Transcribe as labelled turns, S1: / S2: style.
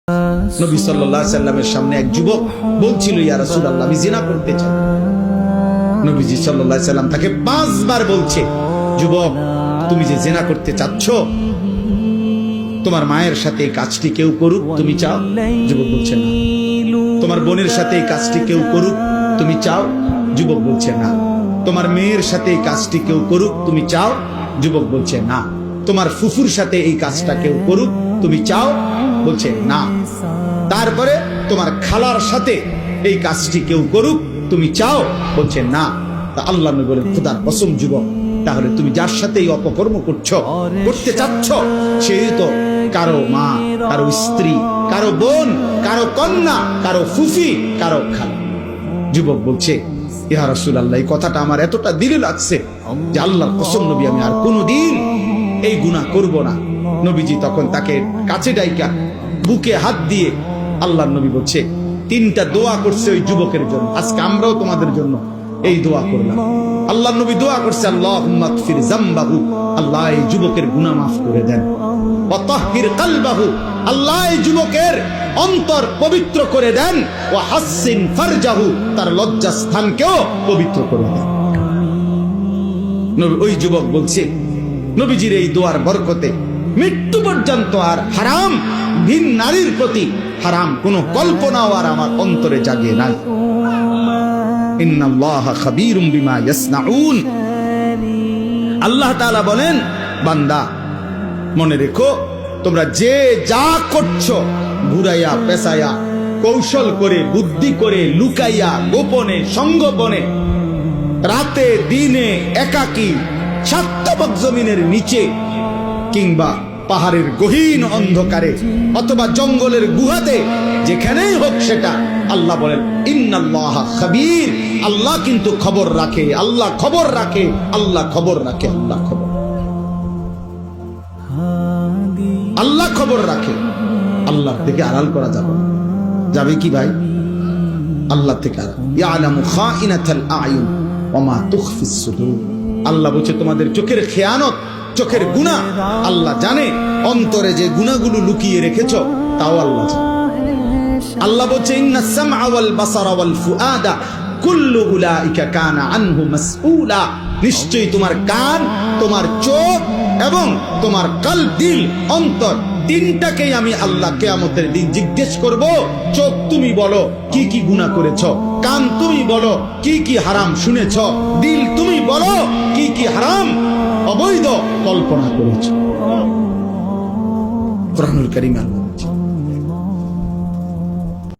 S1: নবী সাল্লাল্লাহু আলাইহি সাল্লামের সামনে এক যুবক বলছিল, ইয়া রাসূলুল্লাহ, আমি জিনা করতে চাই। নবীজি সাল্লাল্লাহু আলাইহি সাল্লাম তাকে 5 বার বলছে, যুবক, তুমি যে জিনা করতে চাচ্ছ, তোমার মায়ের সাথে এই কাজটি কেউ করুক, তুমি চাও? যুবক বলছে না। তোমার বোনের সাথে এই কাজটি কেউ করুক, তুমি চাও? যুবক বলছে না। তোমার মেয়ের সাথে এই কাজটি কেউ করুক, তুমি চাও? যুবক বলছে না। তোমার ফুফুর সাথে এই কাজটা কেউ করুক, তুমি চাও? বলছে না। তারপরে তোমার খালার সাথে এই কাজটি কেউ করুক, তুমি চাও? বলছে না। তা আল্লাহ নবী বলেন, খোদার কসম যুবক, তাহলে তুমি যার সাথে এই অপকর্ম করতে চাচ্ছ, সেই তো কারো মা, কারো স্ত্রী, কারো বোন, কারো কন্যা, কারো ফুফি, কারো খালা। যুবক বলছে, ইয়া রাসূলুল্লাহ, এই কথাটা আমার এতটা দিলে লাগছে যে আল্লাহর কসম নবী, আমি আর কোনোদিন এই গুনাহ করব না। নবীজি তখন তাকে কাছে ডাইকা বুকে হাত দিয়ে আল্লাহর নবী বলছে, 3টা দোয়া করছে ওই যুবকের জন্য। আজকে আমরাও তোমাদের জন্য এই দোয়া করলাম। আল্লাহর নবী দোয়া করছে, আল্লাহুম্মা গফির যামবাহু, আল্লাহ এই যুবকের গুনাহ মাফ করে দেন। ওয়া তাহহির কলবাহু, আল্লাহ এই যুবকের অন্তর পবিত্র করে দেন। ওয়া হাসসিন ফারজাহু, তার লজ্জাস্থানকেও পবিত্র করে দেন। ওই যুবক বলছে, নবীজির এই দোয়ার বরকতে মৃত্যু পর্যন্ত আর হারাম, ভিন নারীর প্রতি হারাম কোনো কল্পনাও আর আমার অন্তরে জাগে নাই। ইন্নাল্লাহা খাবীরুম বিমা ইয়াসনাউন। আল্লাহ তাআলা বলেন, বান্দা মনে রেখো, তোমরা যে যা করছো, ঘুরাইয়া পেছাইয়া, কৌশল করে, বুদ্ধি করে, লুকাইয়া, গোপনে, সংগোপনে, রাতে দিনে, একাকী, সাতবক জমিনের নিচে, কিংবা পাহাড়ের গহীন অন্ধকারে, অথবা জঙ্গলের গুহাতে, যেখানেই হোক সেটা, আল্লাহ বলেন ইন্নাল্লাহা খাবীর, আল্লাহ কিন্তু খবর রাখে, আল্লাহ খবর রাখে, আল্লাহ খবর রাখে, আল্লাহ খবর, আল্লাহ খবর রাখে। আল্লাহ থেকে আড়াল করা যাবে কি ভাই? আল্লাহ থেকে আড়াল। ইয়ালামু খাইনাতাল আয়ুন ওয়া মা তুখফিস সুদূর। আল্লাহ বলছে, তোমাদের চোখের খেয়ানত, চোখের গুনাহ আল্লাহ জানে, অন্তরে যে গুনাহগুলো লুকিয়ে রেখেছো তাও আল্লাহ জানে। আল্লাহ বলছে, ইন্নাস সামআ ওয়াল বাসারা ওয়াল ফুআদা কুল্লু উলাইকা কানা আনহু মাসউলা। নিশ্চয়ই তোমার কান, তোমার চোখ এবং তোমার কলব, দিল, অন্তর, 3টাকেই আমি আল্লাহ কিয়ামতের দিন জিজ্ঞেস করব। চোখ তুমি বলো কি কি গুনাহ করেছো, কান তুমি বলো কি কি হারাম শুনেছো, দিল তুমি বলো কি কি হারাম অবৈধ কল্পনা করেছো। কুরআনুল কারীম